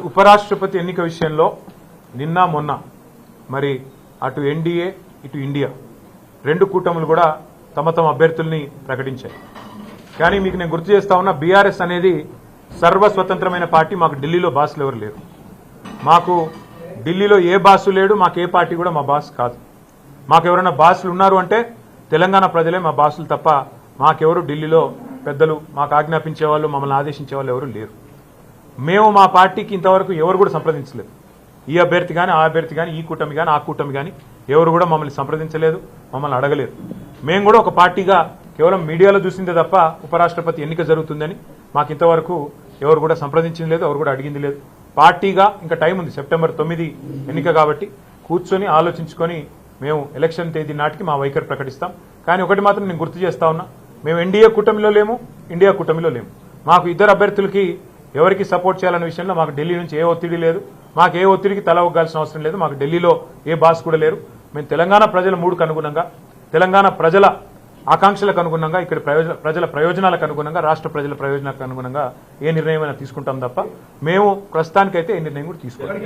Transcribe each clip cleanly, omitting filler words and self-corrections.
ఉపరాష్ట్రపతి ఎన్నిక విషయంలో నిన్న మొన్న మరి అటు ఎన్డీఏ ఇటు ఇండియా రెండు కూటములు కూడా తమ తమ అభ్యర్థుల్ని ప్రకటించాయి. కానీ మీకు నేను గుర్తు చేస్తా ఉన్నా, బీఆర్ఎస్ అనేది సర్వస్వతంత్రమైన పార్టీ. మాకు ఢిల్లీలో బాసులు ఎవరు లేరు. మాకు ఢిల్లీలో ఏ బాసు లేడు. మాకు ఏ పార్టీ కూడా మా బాస్ కాదు. మాకు ఎవరైనా బాసులు ఉన్నారు అంటే తెలంగాణ ప్రజలే మా బాసులు తప్ప మాకెవరు ఢిల్లీలో పెద్దలు మాకు ఆజ్ఞాపించే వాళ్ళు, మమ్మల్ని ఆదేశించే వాళ్ళు ఎవరు లేరు. మేము మా పార్టీకి ఇంతవరకు ఎవరు కూడా సంప్రదించలేదు. ఈ అభ్యర్థి కానీ ఆ అభ్యర్థి కానీ ఈ కూటమి కానీ ఆ కూటమి కానీ ఎవరు కూడా మమ్మల్ని సంప్రదించలేదు, మమ్మల్ని అడగలేదు. మేము కూడా ఒక పార్టీగా కేవలం మీడియాలో చూసిందే తప్ప ఉపరాష్ట్రపతి ఎన్నిక జరుగుతుందని మాకు ఇంతవరకు ఎవరు కూడా సంప్రదించింది లేదు, ఎవరు కూడా అడిగింది లేదు. పార్టీగా ఇంకా టైం ఉంది, సెప్టెంబర్ 9 ఎన్నిక కాబట్టి కూర్చొని ఆలోచించుకొని మేము ఎలక్షన్ తేదీ నాటికి మా వైఖరి ప్రకటిస్తాం. కానీ ఒకటి మాత్రం నేను గుర్తు చేస్తా ఉన్నా, మేము ఎన్డీఏ కూటమిలో లేము, ఇండియా కూటమిలో లేము. మాకు ఇద్దరు అభ్యర్థులకి ఎవరికి సపోర్ట్ చేయాలనే విషయంలో మాకు ఢిల్లీ నుంచి ఏ ఒత్తిడి లేదు. మాకు ఏ ఒత్తిడికి తల ఒగ్గాల్సిన అవసరం లేదు. మాకు ఢిల్లీలో ఏ బాస్ కూడా లేరు. మేము తెలంగాణ ప్రజల మూడుకు అనుగుణంగా, తెలంగాణ ప్రజల ఆకాంక్షలకు అనుగుణంగా, ఇక్కడ ప్రజల ప్రయోజనాలకు అనుగుణంగా, రాష్ట్ర ప్రజల ప్రయోజనాలకు అనుగుణంగా ఏ నిర్ణయమైనా తీసుకుంటాం తప్ప మేము ప్రస్తుతానికైతే ఏ నిర్ణయం కూడా తీసుకోవాలి.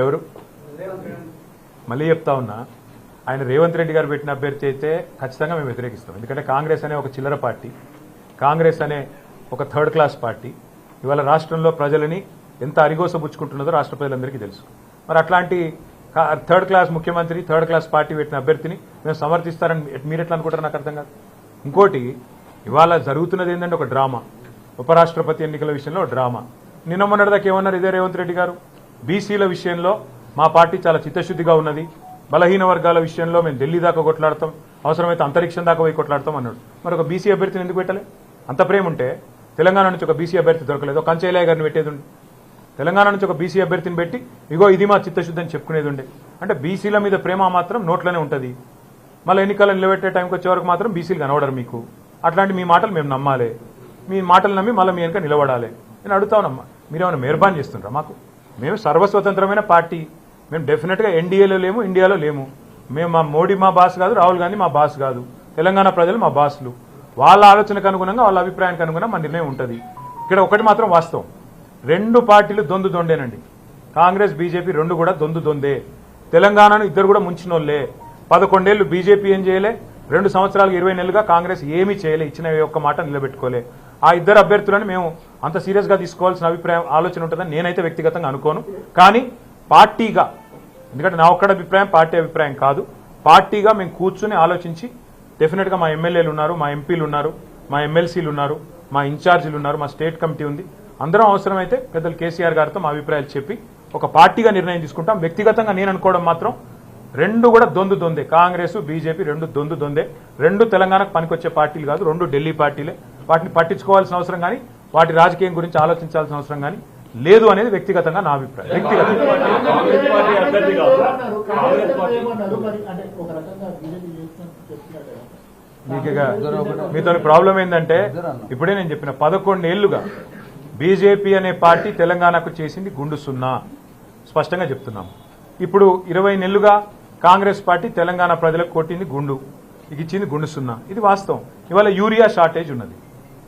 ఎవరు మళ్ళీ చెప్తా ఉన్నా, ఆయన రేవంత్ రెడ్డి గారు పెట్టిన అభ్యర్థి అయితే ఖచ్చితంగా మేము వ్యతిరేకిస్తాం. ఎందుకంటే కాంగ్రెస్ అనే ఒక చిల్లర పార్టీ, కాంగ్రెస్ అనే ఒక థర్డ్ క్లాస్ పార్టీ ఇవాళ రాష్ట్రంలో ప్రజలని ఎంత అరిగోసబుచ్చుకుంటున్నదో రాష్ట్ర ప్రజలందరికీ తెలుసు. మరి అట్లాంటి థర్డ్ క్లాస్ ముఖ్యమంత్రి, థర్డ్ క్లాస్ పార్టీ పెట్టిన అభ్యర్థిని మేము సమర్థిస్తారని మీరు ఎట్లా అనుకుంటారు? నాకు అర్థం కాదు. ఇంకోటి, ఇవాళ జరుగుతున్నది ఏంటంటే ఒక డ్రామా. ఉపరాష్ట్రపతి ఎన్నికల విషయంలో డ్రామా. నిన్న మొన్నటిదాకా ఏమన్నారు ఇదే రేవంత్ రెడ్డి గారు, బీసీల విషయంలో మా పార్టీ చాలా చిత్తశుద్ధిగా ఉన్నది, బలహీన వర్గాల విషయంలో మేము ఢిల్లీ దాకా కొట్లాడతాం, అవసరమైతే అంతరిక్షం దాకా పోయి కొట్లాడతాం అన్నాడు. మరి ఒక బీసీ అభ్యర్థిని ఎందుకు పెట్టలే? అంత ప్రేమ ఉంటే తెలంగాణ నుంచి ఒక బీసీ అభ్యర్థి దొరకలేదు, ఒక కంచయ్య గారిని పెట్టేది ఉండే. తెలంగాణ నుంచి ఒక బీసీ అభ్యర్థిని పెట్టి ఇగో ఇది మా చిత్తశుద్ధి అని చెప్పుకునేది ఉండే. అంటే బీసీల మీద ప్రేమ మాత్రం నోట్లోనే ఉంటుంది. మళ్ళీ ఎన్నికలు నిలబెట్టే టైంకి వచ్చే వరకు మాత్రం బీసీలు కనబడరు మీకు. అట్లాంటి మీ మాటలు మేము నమ్మాలి, మీ మాటలు నమ్మి మళ్ళీ మీ వెనక నిలబడాలి. నేను అడుగుతానమ్మా, మీరేమైనా మెహర్బాన్ చేస్తుంటారా? మాకు మేము సర్వస్వతంత్రమైన పార్టీ. మేము డెఫినెట్గా ఎన్డీఏలో లేము, ఇండియాలో లేము. మేము మా మోడీ మా బాస్ కాదు, రాహుల్ గాంధీ మా బాస్ కాదు. తెలంగాణ ప్రజలు మా బాసులు. వాళ్ళ ఆలోచనకు అనుగుణంగా, వాళ్ళ అభిప్రాయానికి అనుగుణంగా మా నిర్ణయం ఉంటుంది. ఇక్కడ ఒకటి మాత్రం వాస్తవం, రెండు పార్టీలు దొందు దొండేనండి. కాంగ్రెస్ బీజేపీ రెండు కూడా దొందు దొందే. తెలంగాణను ఇద్దరు కూడా ముంచినోళ్లే. 11 ఏళ్లు బీజేపీ ఏం చేయలే, 2 సంవత్సరాలకు 20 నెలలుగా కాంగ్రెస్ ఏమీ చేయలే, ఇచ్చిన ఒక్క మాట నిలబెట్టుకోలే. ఆ ఇద్దరు అభ్యర్థులను మేము అంత సీరియస్ గా తీసుకోవాల్సిన ఆలోచన ఉంటుందని నేనైతే వ్యక్తిగతంగా అనుకోను. కానీ పార్టీగా, ఎందుకంటే నా ఒక్కడ అభిప్రాయం పార్టీ అభిప్రాయం కాదు, పార్టీగా మేము కూర్చుని ఆలోచించి డెఫినెట్గా మా ఎమ్మెల్యేలు ఉన్నారు, మా ఎంపీలు ఉన్నారు, మా ఎమ్మెల్సీలు ఉన్నారు, మా ఇన్ఛార్జీలు ఉన్నారు, మా స్టేట్ కమిటీ ఉంది. అందరం అవసరమైతే పెద్దలు కేసీఆర్ గారితో మా అభిప్రాయాలు చెప్పి ఒక పార్టీగా నిర్ణయం తీసుకుంటాం. వ్యక్తిగతంగా నేను అనుకోవడం మాత్రం రెండు కూడా దొందు దొందే. కాంగ్రెస్ బీజేపీ రెండు దొందు దొందే. రెండు తెలంగాణకు పనికొచ్చే పార్టీలు కాదు, రెండు ఢిల్లీ పార్టీలే. వాటిని పట్టించుకోవాల్సిన అవసరం కానీ, వాటి రాజకీయం గురించి ఆలోచించాల్సిన అవసరం కానీ లేదు అనేది వ్యక్తిగతంగా నా అభిప్రాయం. మీతో ప్రాబ్లం ఏంటంటే, ఇప్పుడే నేను చెప్పిన 11 ఏళ్లుగా బీజేపీ అనే పార్టీ తెలంగాణకు చేసింది గుండు సున్నా, స్పష్టంగా చెప్తున్నాము. ఇప్పుడు 20 నెలలుగా కాంగ్రెస్ పార్టీ తెలంగాణ ప్రజలకు కొట్టింది గుండు, ఇచ్చింది గుండు సున్నా. ఇది వాస్తవం. ఇవాళ యూరియా షార్టేజ్ ఉన్నది.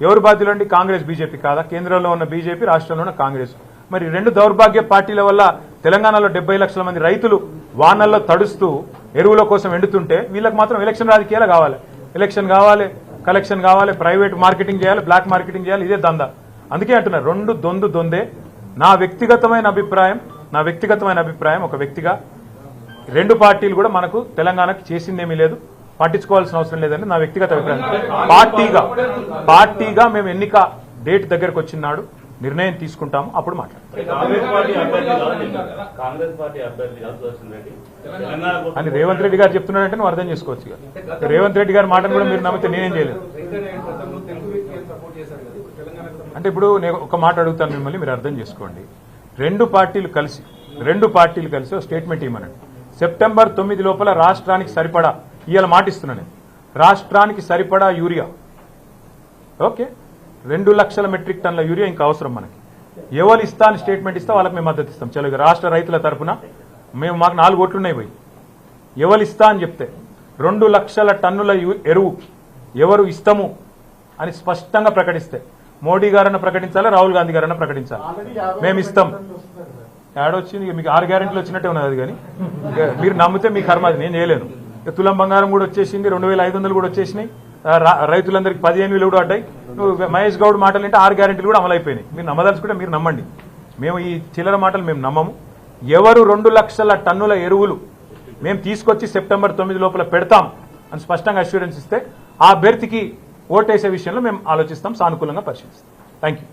ఎవరు బాధ్యులండి? కాంగ్రెస్ బీజేపీ కాదా? కేంద్రంలో ఉన్న బీజేపీ, రాష్ట్రంలో ఉన్న కాంగ్రెస్. మరి రెండు దౌర్భాగ్య పార్టీల వల్ల తెలంగాణలో 70 లక్షల మంది రైతులు వానల్లో తడుస్తూ ఎరువుల కోసం ఎండుతుంటే వీళ్ళకి మాత్రం ఎలక్షన్ రాజకీయాలు కావాలి. ఎలక్షన్ కావాలి, కలెక్షన్ కావాలి, ప్రైవేట్ మార్కెటింగ్ చేయాలి, బ్లాక్ మార్కెటింగ్ చేయాలి. ఇదే దందా. అందుకే అంటున్నారు రెండు దొందు దొందే. నా వ్యక్తిగతమైన అభిప్రాయం ఒక వ్యక్తిగా రెండు పార్టీలు కూడా మనకు తెలంగాణకు చేసిందేమీ లేదు, పట్టించుకోవాల్సిన అవసరం లేదని నా వ్యక్తిగత అభిప్రాయం. పార్టీగా మేము ఎన్నిక డేట్ దగ్గరకు వచ్చినాడు నిర్ణయం తీసుకుంటాము, అప్పుడు మాట్లాడతాం అని రేవంత్ రెడ్డి గారు చెప్తున్నాడంటే నువ్వు అర్థం చేసుకోవచ్చు. రేవంత్ రెడ్డి గారి మాటను కూడా మీరు నమ్మితే నేనేం చేయలేదు. అంటే ఇప్పుడు నేను ఒక మాట అడుగుతాను మిమ్మల్ని, మీరు అర్థం చేసుకోండి. రెండు పార్టీలు కలిసి ఒక స్టేట్మెంట్ ఇవ్వమనండి. సెప్టెంబర్ 9 లోపల రాష్ట్రానికి సరిపడా, ఇవాళ మాటిస్తున్నాను, రాష్ట్రానికి సరిపడా యూరియా, ఓకే, 2 లక్షల మెట్రిక్ టన్నుల యూరియా ఇంకా అవసరం మనకి. ఎవరు ఇస్తా అని స్టేట్మెంట్ ఇస్తా వాళ్ళకి మేము మద్దతు ఇస్తాం. చలో రాష్ట్ర రైతుల తరఫున మాకు 4 ఓట్లున్నాయి పోయి, ఎవరు ఇస్తా అని చెప్తే 2 లక్షల టన్నుల ఎరువు ఎవరు ఇస్తాము అని స్పష్టంగా ప్రకటిస్తే మోడీ గారన్న ప్రకటించాలి, రాహుల్ గాంధీ గారన్న ప్రకటించాలి. మేము ఇస్తాం. ఏడొచ్చింది మీకు 6 గ్యారెంటీలు వచ్చినట్టే ఉన్నది. అది కానీ మీరు నమ్మితే మీ కర్మ, అది నేను చేయలేను. తులం బంగారం కూడా వచ్చేసింది, 2500 కూడా వచ్చేసినాయి, రైతులందరికీ 15,000 కూడా పడ్డాయి. మహేష్ గౌడ్ మాటలు అంటే 6 గ్యారెంటీలు కూడా అమలైపోయినాయి. మీరు నమ్మదలుచుకుంటే మీరు నమ్మండి. మేము ఈ చిల్లర మాటలు మేము నమ్మము. ఎవరు 2 లక్షల టన్నుల ఎరువులు మేము తీసుకొచ్చి సెప్టెంబర్ 9 లోపల పెడతాం అని స్పష్టంగా అష్యూరెన్స్ ఇస్తే ఆ అభ్యర్థికి ఓటేసే విషయంలో మేము ఆలోచిస్తాం, సానుకూలంగా పరిశీలిస్తాం. Thank you.